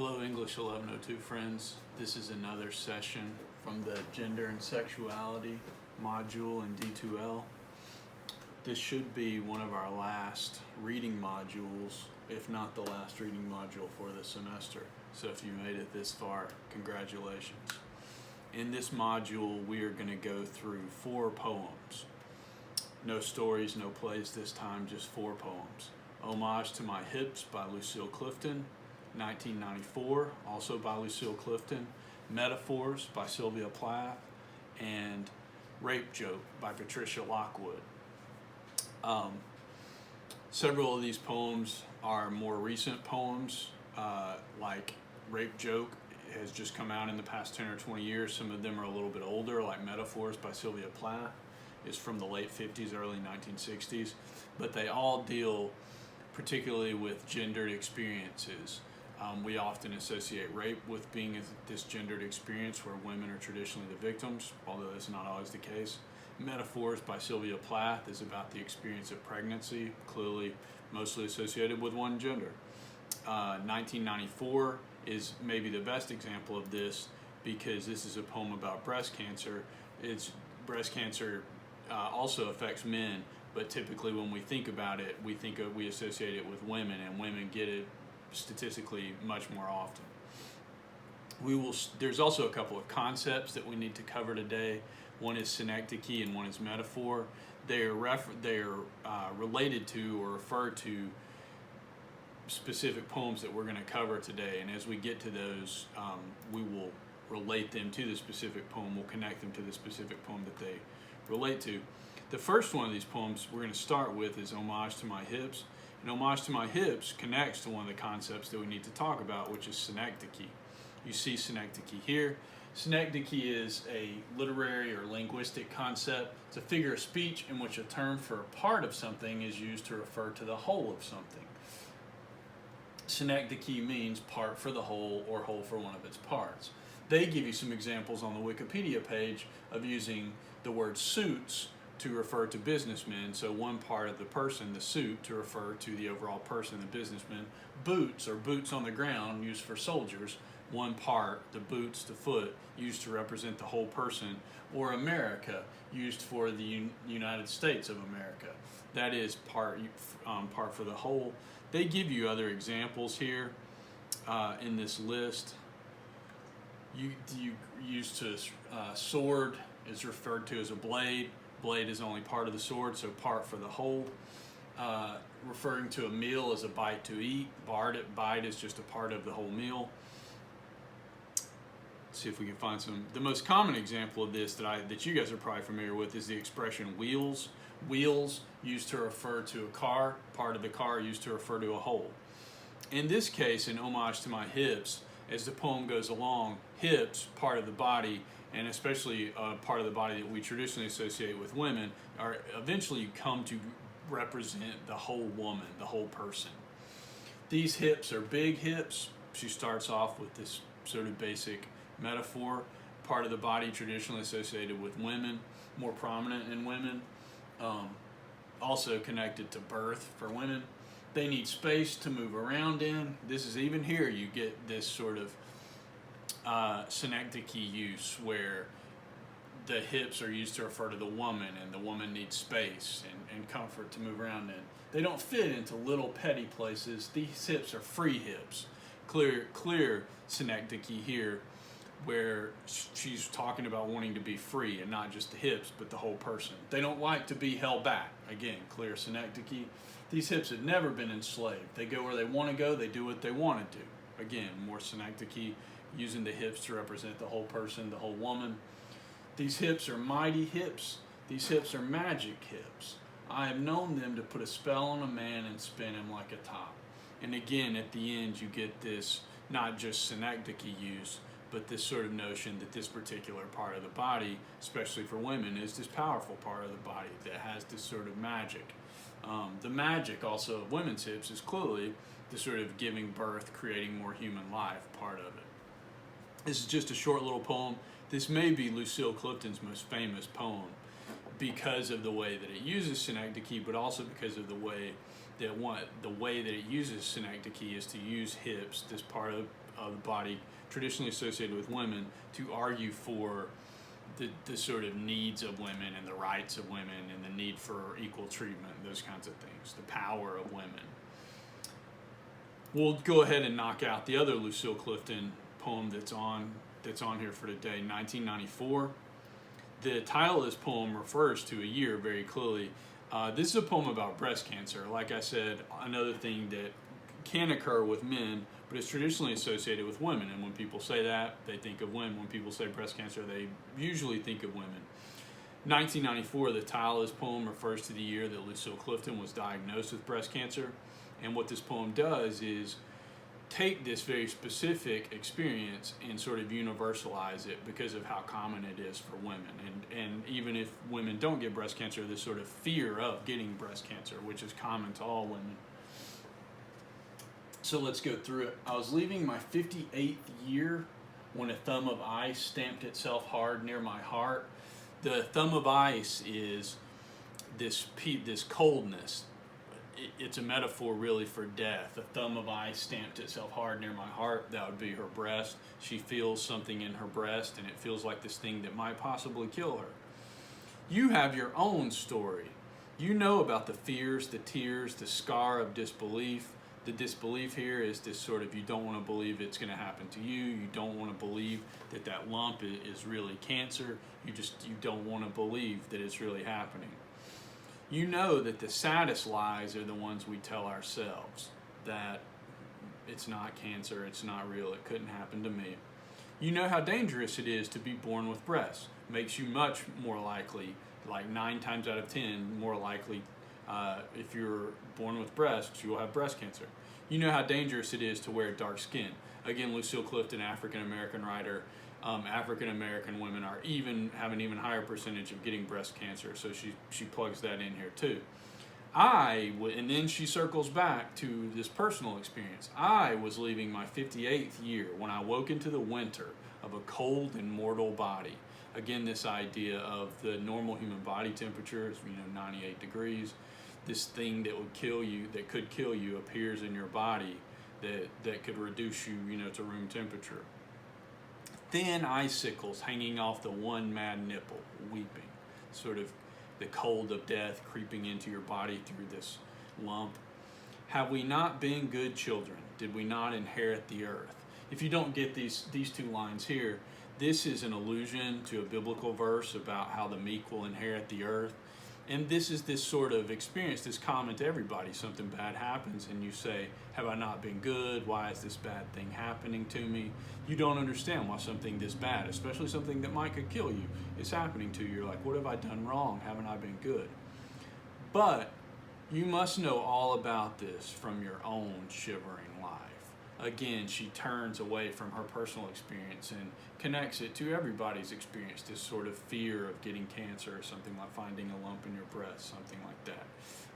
Hello, English 1102 friends. This is another session from the Gender and Sexuality module in D2L. This should be one of our last reading modules, if not the last reading module for the semester. So if you made it this far, congratulations. In this module, we are going to go through 4 poems. No stories, no plays this time, just 4 poems. Homage to My Hips by Lucille Clifton, 1994, also by Lucille Clifton. Metaphors by Sylvia Plath, and Rape Joke by Patricia Lockwood. Several of these poems are more recent poems, like Rape Joke has just come out in the past 10 or 20 years. Some of them are a little bit older, like Metaphors by Sylvia Plath is from the late 50s, early 1960s, but they all deal particularly with gendered experiences. We often associate rape with being this gendered experience where women are traditionally the victims, although that's not always the case. Metaphors by Sylvia Plath is about the experience of pregnancy, clearly mostly associated with one gender. 1994 is maybe the best example of this because this is a poem about breast cancer. Breast cancer also affects men, but typically when we think about it, we associate it with women, and women get it statistically much more often. There's also a couple of concepts that we need to cover today. One is synecdoche and one is metaphor. They are related to or refer to specific poems that we're going to cover today, and as we get to those, we will relate them to the specific poem. We'll connect them to the specific poem that they relate to. The first one of these poems we're going to start with is Homage to My Hips. And Homage to My Hips connects to one of the concepts that we need to talk about, which is synecdoche. You see synecdoche here. Synecdoche is a literary or linguistic concept. It's a figure of speech in which a term for a part of something is used to refer to the whole of something. Synecdoche means part for the whole or whole for one of its parts. They give you some examples on the Wikipedia page of using the word suits to refer to businessmen, so one part of the person, the suit, to refer to the overall person, the businessman. Boots, or boots on the ground, used for soldiers, one part, the boots, the foot, used to represent the whole person. Or America, used for the United States of America. That is part for the whole. They give you other examples here in this list. You used to sword is referred to as a blade. Blade is only part of the sword, so part for the whole. Referring to a meal as a bite to eat. Bite is just a part of the whole meal. Let's see if we can find some. The most common example of this that you guys are probably familiar with is the expression wheels. Wheels used to refer to a car. Part of the car used to refer to a whole. In this case, in Homage to My Hips, as the poem goes along, hips, part of the body, and especially part of the body that we traditionally associate with women, are eventually come to represent the whole woman, the whole person. These hips are big hips. She starts off with this sort of basic metaphor. Part of the body traditionally associated with women, more prominent in women, also connected to birth for women. They need space to move around in. This is even here you get this sort of synecdoche use where the hips are used to refer to the woman, and the woman needs space and comfort to move around in. They don't fit into little petty places. These hips are free hips. Clear synecdoche here where she's talking about wanting to be free, and not just the hips but the whole person. They don't like to be held back. Again, clear synecdoche. These hips have never been enslaved. They go where they want to go. They do what they want to do. Again, more synecdoche, using the hips to represent the whole person, the whole woman. These hips are mighty hips. These hips are magic hips. I have known them to put a spell on a man and spin him like a top. And again, at the end, you get this, not just synecdoche use, but this sort of notion that this particular part of the body, especially for women, is this powerful part of the body that has this sort of magic. The magic also of women's hips is clearly the sort of giving birth, creating more human life part of it. This is just a short little poem. This may be Lucille Clifton's most famous poem because of the way that it uses synecdoche, but also because of the way the way that it uses synecdoche is to use hips, this part of the body traditionally associated with women, to argue for the sort of needs of women and the rights of women and the need for equal treatment, those kinds of things, the power of women. We'll go ahead and knock out the other Lucille Clifton poem that's on here for today, 1994. The title of this poem refers to a year very clearly. This is a poem about breast cancer. Like I said, another thing that can occur with men, but it's traditionally associated with women. And when people say that, they think of women. When people say breast cancer, they usually think of women. 1994, the title of this poem refers to the year that Lucille Clifton was diagnosed with breast cancer. And what this poem does is take this very specific experience and sort of universalize it because of how common it is for women. And even if women don't get breast cancer, this sort of fear of getting breast cancer, which is common to all women. So let's go through it. I was leaving my 58th year when a thumb of ice stamped itself hard near my heart. The thumb of ice is this coldness. It's a metaphor really for death. A thumb of ice stamped itself hard near my heart. That would be her breast. She feels something in her breast, and it feels like this thing that might possibly kill her. You have your own story. You know about the fears, the tears, the scar of disbelief. The disbelief here is this sort of, you don't want to believe it's going to happen to you. You don't want to believe that lump is really cancer. You don't want to believe that it's really happening. You know that the saddest lies are the ones we tell ourselves, that it's not cancer, it's not real, it couldn't happen to me. You know how dangerous it is to be born with breasts. Makes you much more likely, like 9 times out of 10, more likely if you're born with breasts, you will have breast cancer. You know how dangerous it is to wear dark skin. Again, Lucille Clifton, African-American writer. African-American women have an even higher percentage of getting breast cancer, so she plugs that in here too. And then she circles back to this personal experience. I was leaving my 58th year when I woke into the winter of a cold and mortal body. Again, this idea of the normal human body temperature is 98 degrees. This thing that would kill you, that could kill you, appears in your body that could reduce you, to room temperature. Thin icicles hanging off the one mad nipple, weeping. Sort of the cold of death creeping into your body through this lump. Have we not been good children? Did we not inherit the earth? If you don't get these 2 lines here, this is an allusion to a biblical verse about how the meek will inherit the earth. And this is this sort of experience that's common to everybody. Something bad happens and you say, have I not been good? Why is this bad thing happening to me? You don't understand why something this bad, especially something that could kill you, is happening to you. You're like, what have I done wrong? Haven't I been good? But you must know all about this from your own shivering life. Again, she turns away from her personal experience and connects it to everybody's experience, this sort of fear of getting cancer or something like finding a lump in your breast, something like that.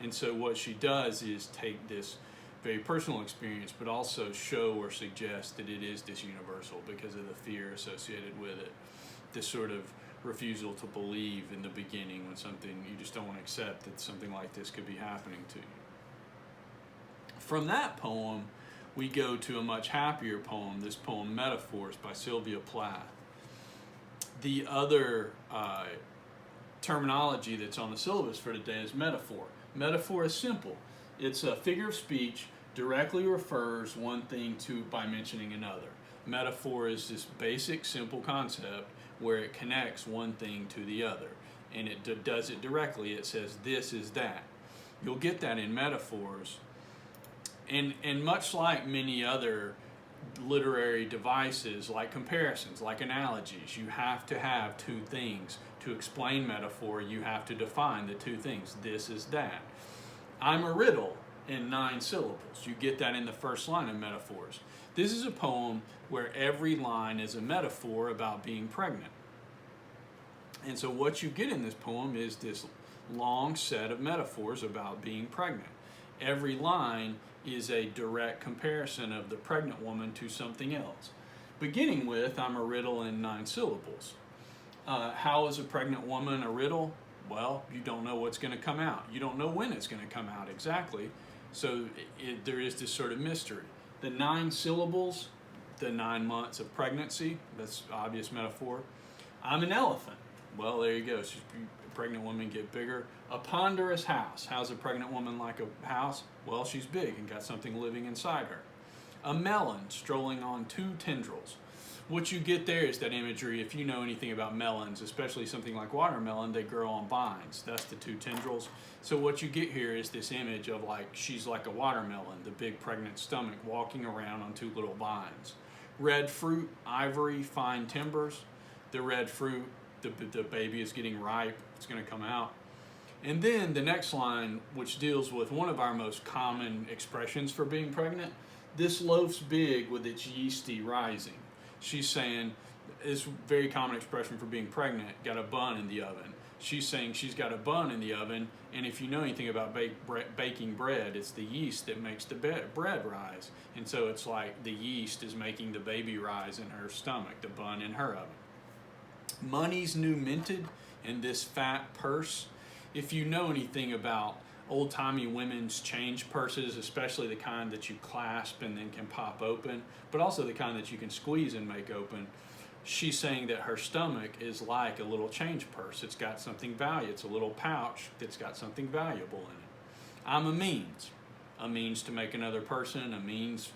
And so what she does is take this very personal experience, but also show or suggest that it is this universal because of the fear associated with it, this sort of refusal to believe in the beginning when something, you just don't want to accept that something like this could be happening to you. From that poem, we go to a much happier poem, this poem Metaphors by Sylvia Plath. The other terminology that's on the syllabus for today is metaphor. Metaphor is simple. It's a figure of speech, directly refers one thing by mentioning another. Metaphor is this basic, simple concept where it connects one thing to the other. And it does it directly. It says, this is that. You'll get that in metaphors. And much like many other literary devices, like comparisons, like analogies, you have to have 2 things. To explain metaphor, you have to define the 2 things. This is that. I'm a riddle in 9 syllables. You get that in the first line of Metaphors. This is a poem where every line is a metaphor about being pregnant. And so what you get in this poem is this long set of metaphors about being pregnant. Every line is a direct comparison of the pregnant woman to something else. Beginning with, I'm a riddle in 9 syllables. How is a pregnant woman a riddle? Well, you don't know what's going to come out. You don't know when it's going to come out exactly. So there is this sort of mystery. The 9 syllables, the 9 months of pregnancy, that's obvious metaphor. I'm an elephant. Well, there you go. Pregnant women get bigger. A ponderous house. How's a pregnant woman like a house? Well, she's big and got something living inside her. A melon strolling on 2 tendrils. What you get there is that imagery. If you know anything about melons, especially something like watermelon, they grow on vines. That's the 2 tendrils. So what you get here is this image of like she's like a watermelon, the big pregnant stomach walking around on 2 little vines. Red fruit, ivory, fine timbers. The red fruit, the baby is getting ripe. It's going to come out. And then the next line, which deals with one of our most common expressions for being pregnant, this loaf's big with its yeasty rising. She's saying, it's a very common expression for being pregnant, got a bun in the oven. She's saying she's got a bun in the oven, and if you know anything about baking bread, it's the yeast that makes the bread rise. And so it's like the yeast is making the baby rise in her stomach, the bun in her oven. Money's new minted in this fat purse. If you know anything about old-timey women's change purses, especially the kind that you clasp and then can pop open, but also the kind that you can squeeze and make open, she's saying that her stomach is like a little change purse. It's got something valuable. It's a little pouch that's got something valuable in it. I'm a means to make another person, a means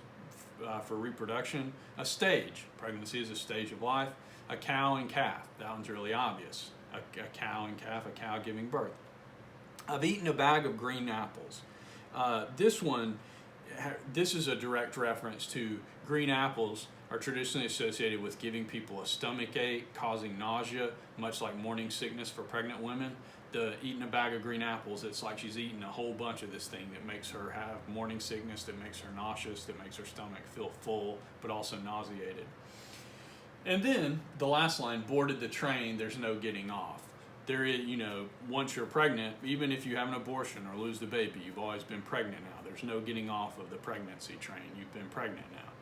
for reproduction, a stage. Pregnancy is a stage of life. A cow and calf. That one's really obvious. A cow and calf, a cow giving birth. I've eaten a bag of green apples. This is a direct reference to green apples are traditionally associated with giving people a stomach ache, causing nausea, much like morning sickness for pregnant women. The eating a bag of green apples, it's like she's eating a whole bunch of this thing that makes her have morning sickness, that makes her nauseous, that makes her stomach feel full, but also nauseated. And then the last line, boarded the train, there's no getting off. There is, once you're pregnant, even if you have an abortion or lose the baby, you've always been pregnant now. There's no getting off of the pregnancy train. You've been pregnant now.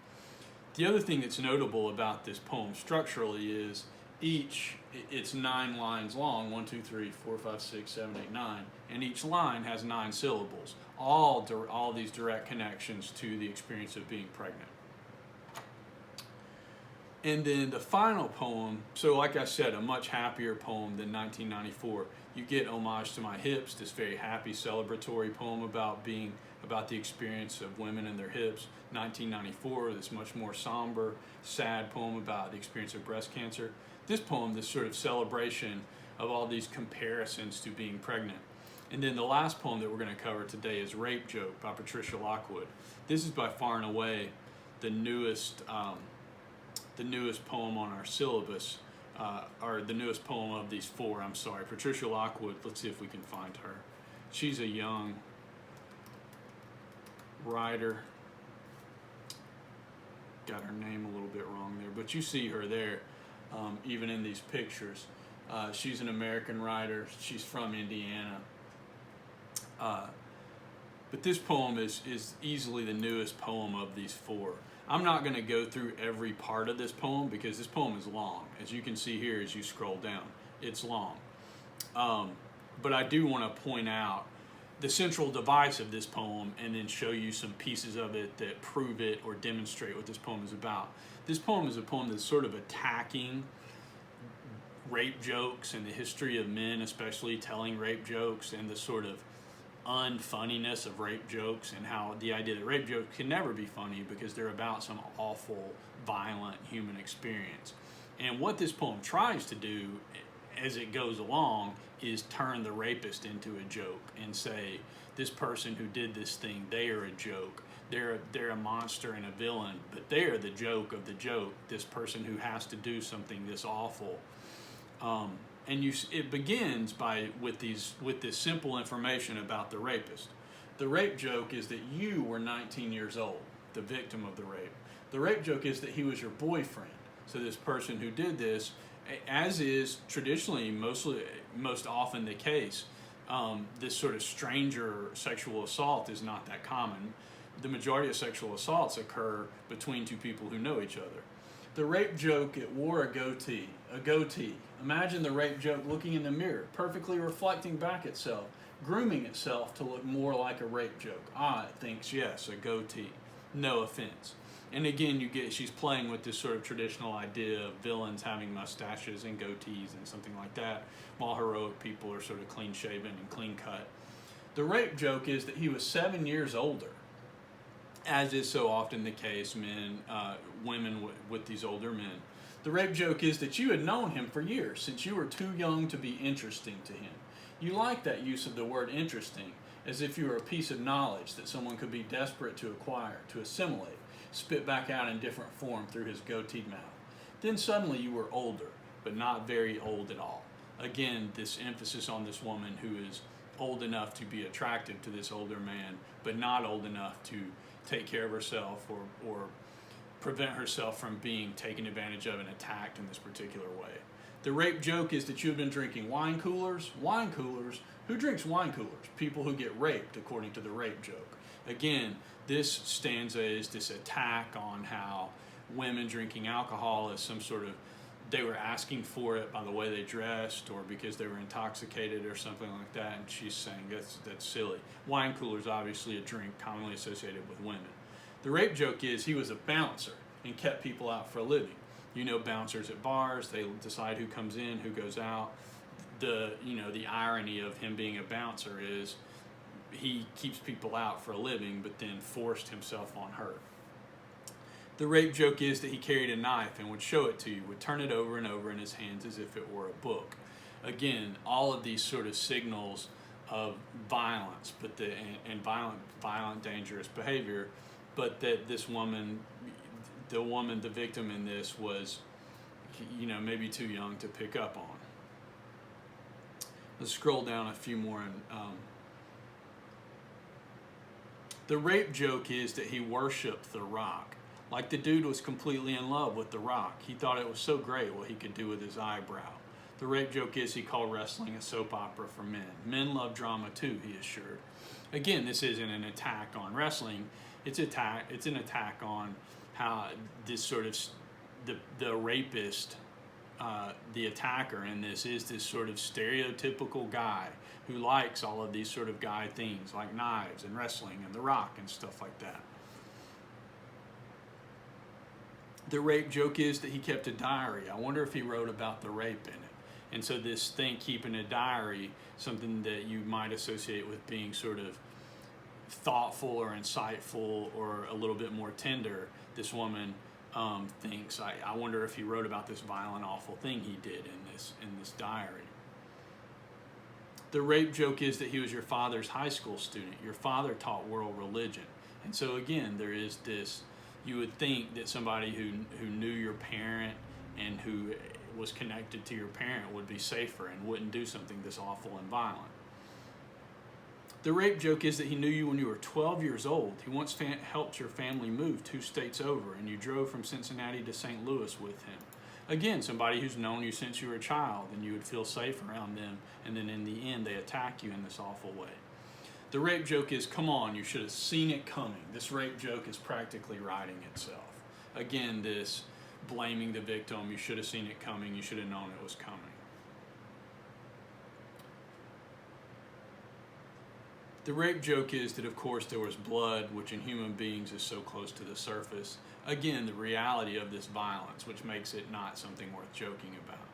The other thing that's notable about this poem structurally is it's 9 lines long, 1, 2, 3, 4, 5, 6, 7, 8, 9, and each line has 9 syllables, all these direct connections to the experience of being pregnant. And then the final poem, so like I said, a much happier poem than 1994. You get Homage to My Hips, this very happy celebratory poem about the experience of women and their hips. 1994, this much more somber, sad poem about the experience of breast cancer. This poem, this sort of celebration of all these comparisons to being pregnant. And then the last poem that we're going to cover today is Rape Joke by Patricia Lockwood. This is by far and away the newest poem on our syllabus, or the newest poem of these 4, Patricia Lockwood, let's see if we can find her. She's a young writer. Got her name a little bit wrong there, but you see her there, even in these pictures. She's an American writer. She's from Indiana. But this poem is easily the newest poem of these 4. I'm not going to go through every part of this poem because this poem is long. As you can see here as you scroll down, it's long. But I do want to point out the central device of this poem and then show you some pieces of it that prove it or demonstrate what this poem is about. This poem is a poem that's sort of attacking rape jokes and the history of men, especially telling rape jokes, and the sort of unfunniness of rape jokes, and how the idea that rape jokes can never be funny because they're about some awful, violent human experience. And what this poem tries to do as it goes along is turn the rapist into a joke and say, this person who did this thing, they are a joke. They're a monster and a villain, but they're the joke of the joke, this person who has to do something this awful. And it begins with this simple information about the rapist. The rape joke is that you were 19 years old, the victim of the rape. The rape joke is that he was your boyfriend. So this person who did this, as is traditionally most often the case, this sort of stranger sexual assault is not that common. The majority of sexual assaults occur between 2 people who know each other. The rape joke, it wore a goatee. Imagine the rape joke looking in the mirror, perfectly reflecting back itself. grooming itself to look more like a rape joke. It thinks, yes, a goatee. No offense. And again, she's playing with this sort of traditional idea of villains having mustaches and goatees and something like that, while heroic people are sort of clean shaven and clean cut. The rape joke is that he was 7 years older, as is so often the case, women with these older men. The rape joke is that you had known him for years, since you were too young to be interesting to him. You like that use of the word interesting, as if you were a piece of knowledge that someone could be desperate to acquire, to assimilate, spit back out in different form through his goateed mouth. Then suddenly you were older, but not very old at all. Again, this emphasis on this woman who is old enough to be attractive to this older man, but not old enough to take care of herself or prevent herself from being taken advantage of and attacked in this particular way. The rape joke is that you have been drinking wine coolers. Wine coolers? Who drinks wine coolers? People who get raped, according to the rape joke. Again, this stanza is this attack on how women drinking alcohol is some sort of, they were asking for it by the way they dressed or because they were intoxicated or something like that, and she's saying that's silly. Wine cooler is obviously a drink commonly associated with women. The rape joke is he was a bouncer and kept people out for a living. You know, bouncers at bars, they decide who comes in, who goes out. The irony of him being a bouncer is he keeps people out for a living, but then forced himself on her. The rape joke is that he carried a knife and would show it to you, would turn it over and over in his hands as if it were a book. Again, all of these sort of signals of violence, and violent, dangerous behavior, but that this woman, the victim in this, was, maybe too young to pick up on. Let's scroll down a few more. The rape joke is that he worshipped the rock. Like the dude was completely in love with the rock. He thought it was so great what he could do with his eyebrow. The rape joke is he called wrestling a soap opera for men. Men love drama too, he assured. Again, this isn't an attack on wrestling. It's an attack on how this sort of, the rapist, the attacker in this is this sort of stereotypical guy who likes all of these sort of guy things like knives and wrestling and the rock and stuff like that. The rape joke is that he kept a diary. I wonder if he wrote about the rape in it. And so this thing, keeping a diary, something that you might associate with being sort of thoughtful or insightful or a little bit more tender, this woman thinks, I wonder if he wrote about this violent, awful thing he did in this diary. The rape joke is that he was your father's high school student. Your father taught world religion. And so again, there is this, you would think that somebody who knew your parent and who was connected to your parent would be safer and wouldn't do something this awful and violent. The rape joke is that he knew you when you were 12 years old. He once helped your family move 2 states over, and you drove from Cincinnati to St. Louis with him. Again, somebody who's known you since you were a child, and you would feel safe around them, and then in the end they attack you in this awful way. The rape joke is, come on, you should have seen it coming. This rape joke is practically writing itself. Again, this blaming the victim, you should have seen it coming, you should have known it was coming. The rape joke is that, of course, there was blood, which in human beings is so close to the surface. Again, the reality of this violence, which makes it not something worth joking about.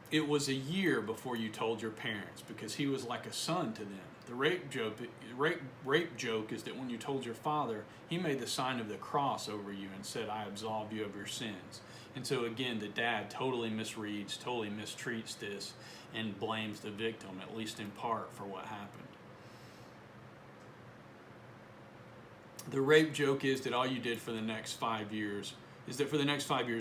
It was a year before you told your parents, because he was like a son to them. The rape joke is that when you told your father, he made the sign of the cross over you and said, I absolve you of your sins. And so again, the dad totally misreads, totally mistreats this, and blames the victim, at least in part, for what happened. The rape joke is that all you did for the next 5 years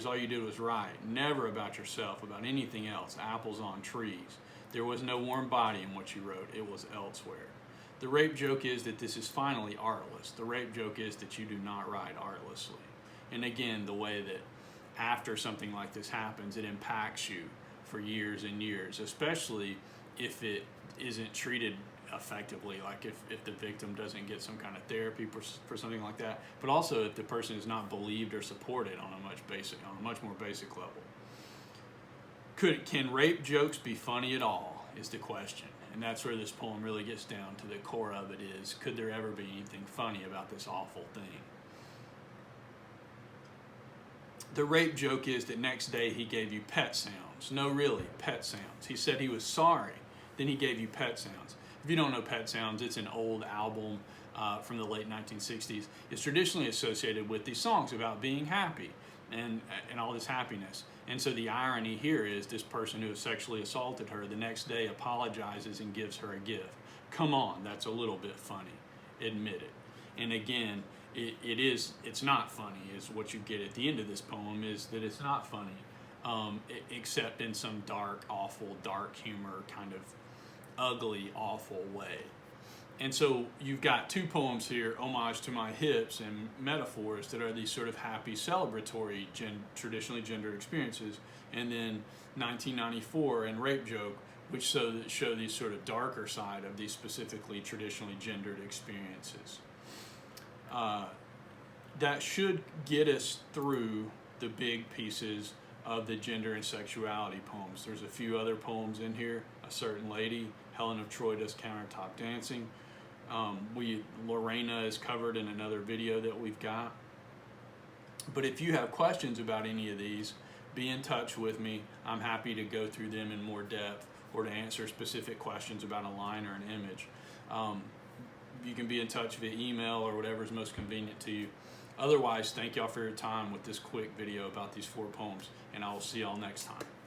all you did was write, never about yourself, about anything else, apples on trees. There was no warm body in what you wrote, it was elsewhere. The rape joke is that this is finally artless. The rape joke is that you do not write artlessly. And again, the way that after something like this happens, it impacts you for years and years, especially if it isn't treated effectively, like if the victim doesn't get some kind of therapy for something like that, but also if the person is not believed or supported on a much more basic level. Can rape jokes be funny at all is the question. And that's where this poem really gets down to the core of it is, could there ever be anything funny about this awful thing? The rape joke is that next day he gave you pet sounds. No, really, pet sounds. He said he was sorry, then he gave you pet sounds. If you don't know Pet Sounds, it's an old album from the late 1960s. It's traditionally associated with these songs about being happy and all this happiness. And so the irony here is this person who has sexually assaulted her the next day apologizes and gives her a gift. Come on, that's a little bit funny. Admit it. And again, it's not funny is what you get at the end of this poem, is that it's not funny, except in some dark, awful, dark humor kind of ugly, awful way. And so you've got two poems here, Homage to My Hips and Metaphors, that are these sort of happy, celebratory, traditionally gendered experiences, and then 1994 and Rape Joke, which show these sort of darker side of these specifically traditionally gendered experiences. That should get us through the big pieces of the gender and sexuality poems. There's a few other poems in here. A Certain Lady, Helen of Troy Does Countertop Dancing. Lorena is covered in another video that we've got. But if you have questions about any of these, be in touch with me. I'm happy to go through them in more depth or to answer specific questions about a line or an image. You can be in touch via email or whatever is most convenient to you. Otherwise, thank y'all for your time with this quick video about these 4 poems, and I will see y'all next time.